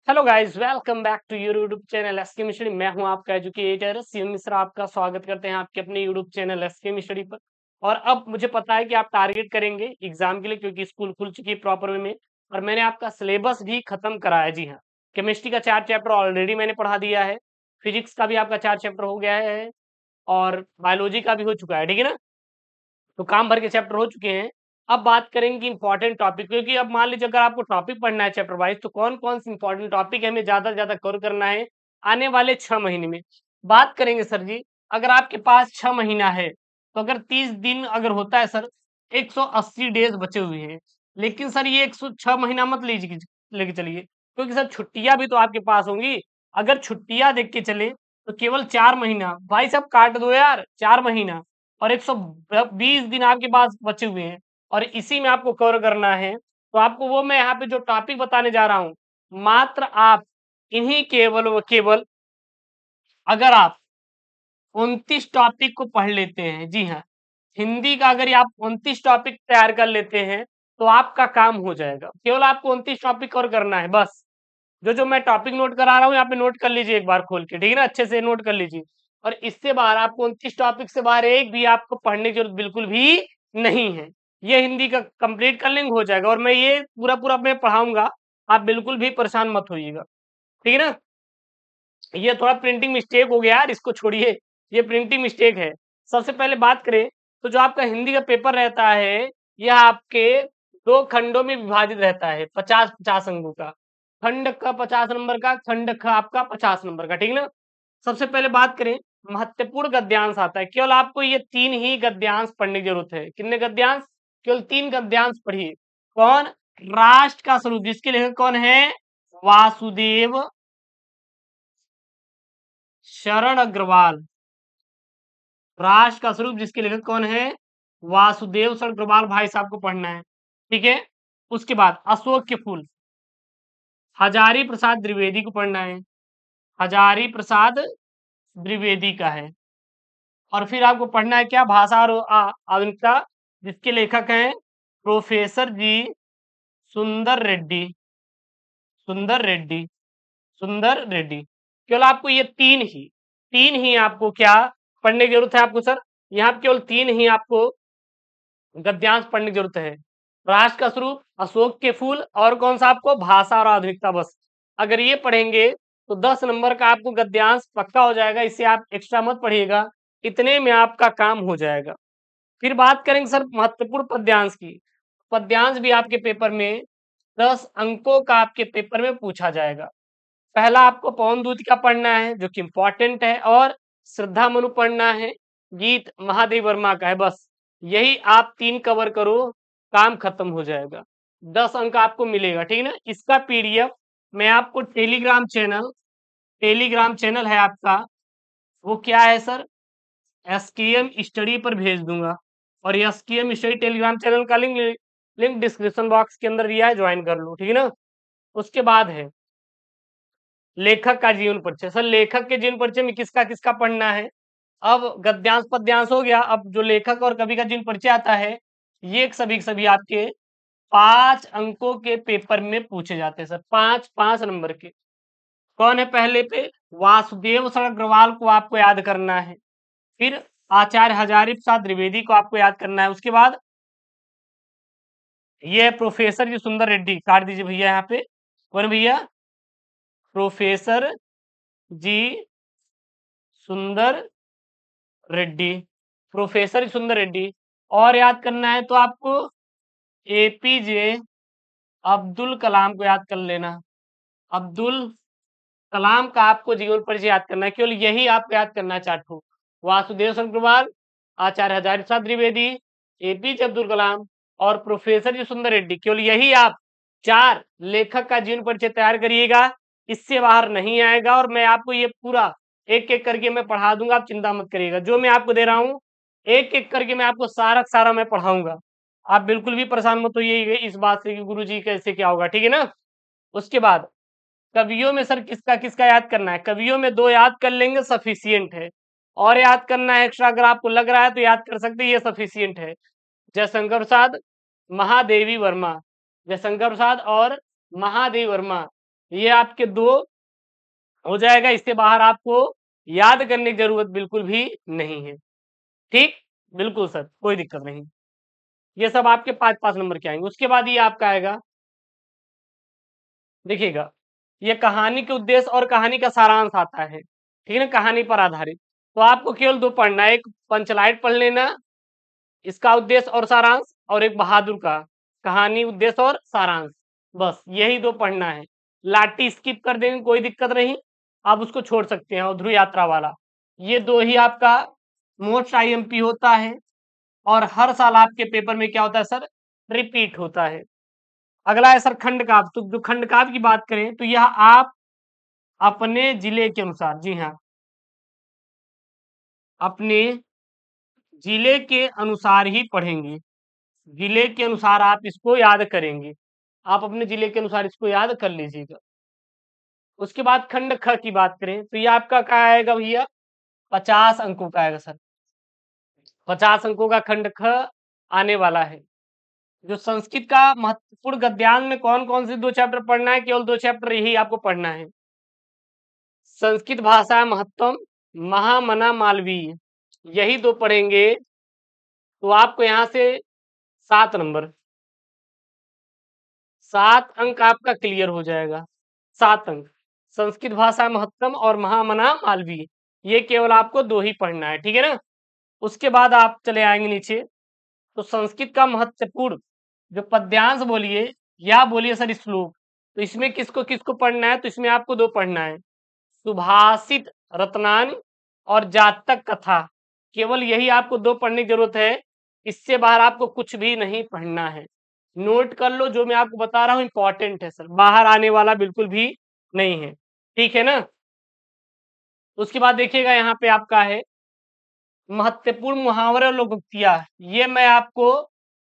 Hello guys, welcome back to your YouTube channel SK मिस्टडी। मैं हूं आपका एजुकेटर सीएम मिश्रा। आपका स्वागत करते हैं आपके अपने यूट्यूब चैनल एसके मिस्टडी पर। और अब मुझे पता है कि आप टारगेट करेंगे एग्जाम के लिए, क्योंकि स्कूल खुल चुकी है प्रॉपर वे में। और मैंने आपका सिलेबस भी खत्म कराया। जी हाँ, केमिस्ट्री का 4 चैप्टर ऑलरेडी मैंने पढ़ा दिया है। फिजिक्स का भी आपका 4 चैप्टर हो गया है और बायोलॉजी का भी हो चुका है। ठीक है ना, तो काम भर के चैप्टर हो चुके हैं। अब बात करेंगे इंपॉर्टेंट टॉपिक, क्योंकि अब मान लीजिए अगर आपको टॉपिक पढ़ना है चैप्टर वाइज, तो कौन कौन से इंपॉर्टेंट टॉपिक हमें ज्यादा से ज्यादा कवर करना है आने वाले 6 महीने में। बात करेंगे सर जी, अगर आपके पास 6 महीना है तो अगर 30 दिन अगर होता है सर, 180 डेज बचे हुए हैं। लेकिन सर ये 106 महीना मत लीजिए, लेके चलिए, क्योंकि सर छुट्टियां भी तो आपके पास होंगी। अगर छुट्टियां देख के चले तो केवल 4 महीना, भाई साहब काट दो यार, 4 महीना और 120 दिन आपके पास बचे हुए हैं और इसी में आपको कवर करना है। तो आपको वो मैं यहाँ पे जो टॉपिक बताने जा रहा हूँ, मात्र आप इन्हीं केवल व केवल अगर आप 29 टॉपिक को पढ़ लेते हैं, जी हाँ, हिंदी का अगर ये आप 29 टॉपिक तैयार कर लेते हैं तो आपका काम हो जाएगा। केवल आपको 29 टॉपिक कवर करना है बस। जो जो मैं टॉपिक नोट करा रहा हूँ यहाँ पे नोट कर लीजिए एक बार खोल के, ठीक है ना, अच्छे से नोट कर लीजिए। और इससे बाहर आपको 29 टॉपिक से बाहर एक भी आपको पढ़ने की जरूरत बिल्कुल भी नहीं है। ये हिंदी का कंप्लीट कर लेंगे, हो जाएगा। और मैं ये पूरा पूरा मैं पढ़ाऊंगा, आप बिल्कुल भी परेशान मत होइएगा, ठीक है ना। ये थोड़ा प्रिंटिंग मिस्टेक हो गया यार, इसको छोड़िए, ये प्रिंटिंग मिस्टेक है। सबसे पहले बात करें तो जो आपका हिंदी का पेपर रहता है, यह आपके 2 खंडों में विभाजित रहता है, 50-50 अंकों का। खंड का 50 नंबर का, खंड का आपका 50 नंबर का, ठीक है ना। सबसे पहले बात करें, महत्वपूर्ण गद्यांश आता है। केवल आपको ये 3 ही गद्यांश पढ़ने की जरूरत है। कितने गद्यांश? केवल 3 गद्यांश पढ़िए। कौन? राष्ट्र का स्वरूप, जिसके लेखक कौन है? वासुदेव शरण अग्रवाल। राष्ट्र का स्वरूप जिसके लेखक कौन है? वासुदेव शरण अग्रवाल भाई साहब को पढ़ना है, ठीक है। उसके बाद अशोक के फूल, हजारी प्रसाद द्विवेदी को पढ़ना है। हजारी प्रसाद द्विवेदी का है। और फिर आपको पढ़ना है क्या? भाषा और आधुनिकता, जिसके लेखक हैं प्रोफेसर जी सुंदर रेड्डी। सुंदर रेड्डी, सुंदर रेड्डी। केवल आपको ये तीन ही आपको क्या पढ़ने की जरूरत है आपको सर? यहाँ पे केवल 3 ही आपको गद्यांश पढ़ने की जरूरत है। राष्ट्र का स्वरूप, अशोक के फूल, और कौन सा आपको? भाषा और आधुनिकता, बस। अगर ये पढ़ेंगे तो 10 नंबर का आपको गद्यांश पक्का हो जाएगा। इससे आप एक्स्ट्रा मत पढ़िएगा, इतने में आपका काम हो जाएगा। फिर बात करेंगे सर महत्वपूर्ण पद्यांश की। पद्यांश भी आपके पेपर में 10 अंकों का आपके पेपर में पूछा जाएगा। पहला आपको पवन दूत का पढ़ना है, जो कि इंपॉर्टेंट है, और श्रद्धा मनु पढ़ना है, गीत महादेव वर्मा का है, बस। यही आप 3 कवर करो, काम खत्म हो जाएगा। 10 अंक आपको मिलेगा, ठीक है ना। इसका पीडीएफ मैं आपको टेलीग्राम चैनल है आपका, वो क्या है सर? एसकेएम स्टडी पर भेज दूंगा। और एसकेएम स्टडी टेलीग्राम चैनल का लिंक डिस्क्रिप्शन बॉक्स के अंदर दिया है, ज्वाइन कर लो, ठीक है ना। उसके बाद है लेखक का जीवन परिचय। सर लेखक के जीवन परिचय में किसका किसका पढ़ना है? अब गद्यांश पद्यांश हो गया, अब जो लेखक और कवि का जीवन परिचय आता है, ये सभी सभी आपके 5 अंकों के पेपर में पूछे जाते हैं सर, 5-5 नंबर के। कौन है पहले पे? वासुदेव शरण अग्रवाल को आपको याद करना है। फिर आचार्य हजारी प्रसाद द्विवेदी को आपको याद करना है। उसके बाद ये प्रोफेसर जी सुंदर रेड्डी, काट दीजिए भैया यहाँ पे। कौन भैया? प्रोफेसर जी सुंदर रेड्डी, प्रोफेसर सुंदर रेड्डी। और याद करना है तो आपको एपीजे अब्दुल कलाम को याद कर लेना। अब्दुल कलाम का आपको जीवन परिचय याद करना है, केवल यही आपको याद करना है, 4 वासुदेव शंकरवाल, आचार्य हजारी प्रसाद द्विवेदी, एपीजे अब्दुल कलाम और प्रोफेसर जी सुंदर रेड्डी। केवल यही आप 4 लेखक का जीवन परिचय तैयार करिएगा, इससे बाहर नहीं आएगा। और मैं आपको ये पूरा एक एक करके मैं पढ़ा दूंगा, आप चिंता मत करिएगा। जो मैं आपको दे रहा हूँ एक एक करके मैं आपको सारा सारा मैं पढ़ाऊंगा। आप बिल्कुल भी परेशान मत होइए इस बात से कि गुरुजी कैसे क्या होगा, ठीक है ना। उसके बाद कवियों में सर किसका किसका याद करना है? कवियों में 2 याद कर लेंगे, सफिशियंट है। और याद करना है एक्स्ट्रा, अगर आपको लग रहा है तो याद कर सकते हैं, ये सफिशियंट है। जयशंकर प्रसाद, महादेवी वर्मा। जयशंकर प्रसाद और महादेवी वर्मा, ये आपके 2 हो जाएगा। इससे बाहर आपको याद करने की जरूरत बिल्कुल भी नहीं है। ठीक, बिल्कुल सर, कोई दिक्कत नहीं। ये सब आपके 5-5 नंबर के आएंगे। उसके बाद ये आपका आएगा, देखिएगा, ये कहानी के उद्देश्य और कहानी का सारांश आता है, ठीक है ना, कहानी पर आधारित। तो आपको केवल 2 पढ़ना है, एक पंचलाइट पढ़ लेना, इसका उद्देश्य और सारांश, और एक बहादुर का कहानी, उद्देश्य और सारांश। बस यही 2 पढ़ना है। लाठी स्किप कर देंगे, कोई दिक्कत नहीं, आप उसको छोड़ सकते हैं। और ध्रुव यात्रा वाला, ये 2 ही आपका मोस्ट आईएमपी होता है, और हर साल आपके पेपर में क्या होता है सर, रिपीट होता है। अगला है सर खंड काव्य। तो जो खंड काव्य की बात करें तो यह आप अपने जिले के अनुसार, जी हाँ, अपने जिले के अनुसार ही पढ़ेंगे। जिले के अनुसार आप इसको याद करेंगे। आप अपने जिले के अनुसार इसको याद कर लीजिएगा। उसके बाद खंड ख की बात करें तो ये आपका क्या आएगा भैया, 50 अंकों का आएगा सर। 50 अंकों का खंड ख आने वाला है। जो संस्कृत का महत्वपूर्ण गद्यांश में कौन कौन से 2 चैप्टर पढ़ना है, केवल 2 चैप्टर यही आपको पढ़ना है। संस्कृत भाषा महत्तम, महामना मालवीय, यही 2 पढ़ेंगे तो आपको यहाँ से 7 नंबर, 7 अंक आपका क्लियर हो जाएगा। 7 अंक, संस्कृत भाषा महत्तम और महामना मालवीय, ये केवल आपको 2 ही पढ़ना है, ठीक है ना। उसके बाद आप चले आएंगे नीचे, तो संस्कृत का महत्वपूर्ण जो पद्यांश बोलिए या बोलिए सर श्लोक, तो इसमें किसको किसको पढ़ना है, तो इसमें आपको 2 पढ़ना है, सुभाषित रत्नानि और जातक कथा, केवल यही आपको 2 पढ़ने की जरूरत है। इससे बाहर आपको कुछ भी नहीं पढ़ना है। नोट कर लो, जो मैं आपको बता रहा हूं इंपॉर्टेंट है सर, बाहर आने वाला बिल्कुल भी नहीं है, ठीक है ना। उसके बाद देखिएगा यहाँ पे आपका है महत्वपूर्ण मुहावरे और लोकोक्तियां, ये मैं आपको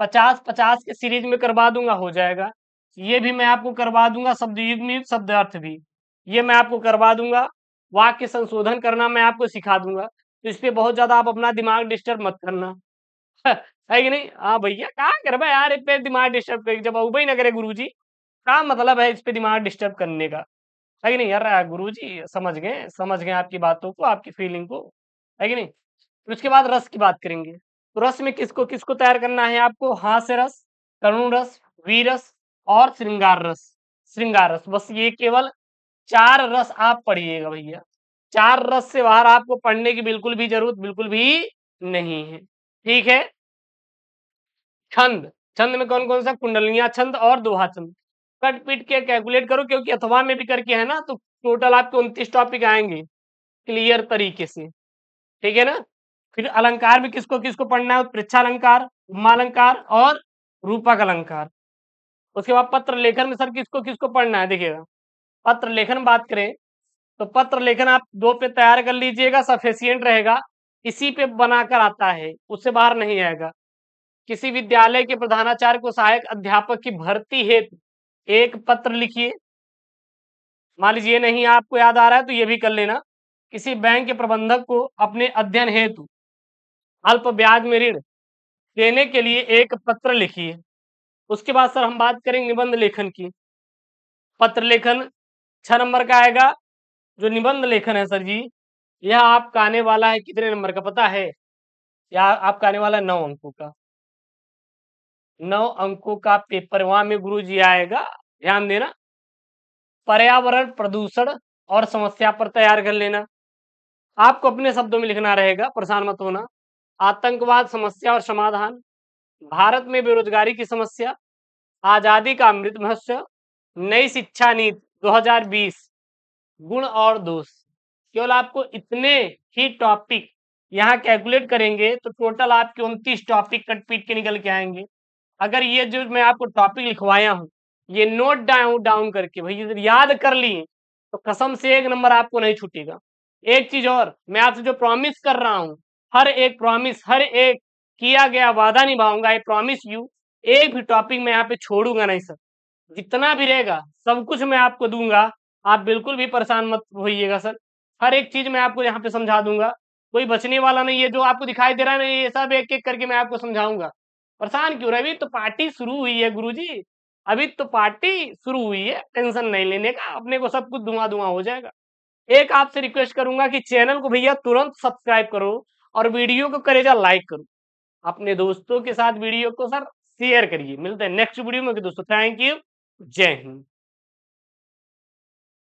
50-50 के सीरीज में करवा दूंगा, हो जाएगा। ये भी मैं आपको करवा दूंगा, शब्द युग्म शब्द अर्थ भी ये मैं आपको करवा दूंगा। वाक्य संशोधन करना मैं आपको सिखा दूंगा, तो इस पे बहुत ज्यादा आप अपना दिमाग डिस्टर्ब मत करना। है कि नहीं, हाँ भैया, क्या कर यार, इस पे दिमाग डिस्टर्ब कर, जब उबई ना करे गुरुजी, क्या मतलब है इस पे दिमाग डिस्टर्ब करने का, है कि नहीं यार। गुरुजी समझ गए आपकी बातों को, आपकी फीलिंग को, है कि नहीं। फिर उसके बाद रस की बात करेंगे, तो रस में किसको किसको तैयार करना है आपको, हास्य रस, करुण रस, वीर रस और श्रृंगार रस। श्रृंगार रस, बस ये केवल 4 रस आप पढ़िएगा भैया। 4 रस से बाहर आपको पढ़ने की बिल्कुल भी जरूरत बिल्कुल भी नहीं है, ठीक है। छंद, छंद में कौन कौन सा, कुंडलियां छंद और दोहा छंद। कट पीट के कैलकुलेट करो, क्योंकि अथवा में भी करके है ना, तो टोटल आपके 29 टॉपिक आएंगे क्लियर तरीके से, ठीक है ना। फिर अलंकार में किसको किसको पढ़ना है, पृच्छालंकार, उपमालंकार और रूपक अलंकार। उसके बाद पत्र लेखन में सर किसको किसको पढ़ना है, देखिएगा, पत्र लेखन बात करें तो पत्र लेखन आप 2 पे तैयार कर लीजिएगा, सफिशियंट रहेगा। इसी पे बनाकर आता है, उससे बाहर नहीं आएगा। किसी विद्यालय के प्रधानाचार्य को सहायक अध्यापक की भर्ती हेतु एक पत्र लिखिए। मान लीजिए नहीं आपको याद आ रहा है तो ये भी कर लेना। किसी बैंक के प्रबंधक को अपने अध्ययन हेतु अल्प ब्याज में ऋण देने के लिए एक पत्र लिखिए। उसके बाद सर हम बात करेंगे निबंध लेखन की। पत्र लेखन 6 नंबर का आएगा। जो निबंध लेखन है सर जी, यह आपका आने वाला है कितने नंबर का पता है, यह आपका आने वाला है 9 अंकों का। 9 अंकों का पेपर वहां में गुरु जी आएगा, ध्यान देना। पर्यावरण प्रदूषण और समस्या पर तैयार कर लेना, आपको अपने शब्दों में लिखना रहेगा, परेशान मत होना। आतंकवाद समस्या और समाधान, भारत में बेरोजगारी की समस्या, आजादी का अमृत महोत्सव, नई शिक्षा नीति 2020, गुण और दोष। केवल आपको इतने ही टॉपिक यहाँ कैलकुलेट करेंगे तो टोटल आपके 29 टॉपिक कट पीट के निकल के आएंगे। अगर ये जो मैं आपको टॉपिक लिखवाया हूँ ये नोट डाउन करके भैया याद कर लिए तो कसम से 1 नंबर आपको नहीं छूटेगा। एक चीज और, मैं आपसे जो प्रॉमिस कर रहा हूँ, हर एक प्रॉमिस, हर एक किया गया वादा निभाऊंगा, आई प्रॉमिस यू। एक भी टॉपिक मैं यहाँ पे छोड़ूंगा नहीं सर, जितना भी रहेगा सब कुछ मैं आपको दूंगा। आप बिल्कुल भी परेशान मत होइएगा सर, हर एक चीज मैं आपको यहाँ पे समझा दूंगा, कोई बचने वाला नहीं है। जो आपको दिखाई दे रहा है ना, ये सब एक एक करके मैं आपको समझाऊंगा। परेशान क्यों रहे, अभी तो पार्टी शुरू हुई है गुरुजी, अभी तो पार्टी शुरू हुई है, टेंशन नहीं लेने का, अपने को सब कुछ धुआं-धुआं हो जाएगा। एक आपसे रिक्वेस्ट करूँगा कि चैनल को भैया तुरंत सब्सक्राइब करो और वीडियो को करेजा लाइक करो। अपने दोस्तों के साथ वीडियो को सर शेयर करिए। मिलते हैं नेक्स्ट वीडियो में दोस्तों। Thank you. जय हिंद।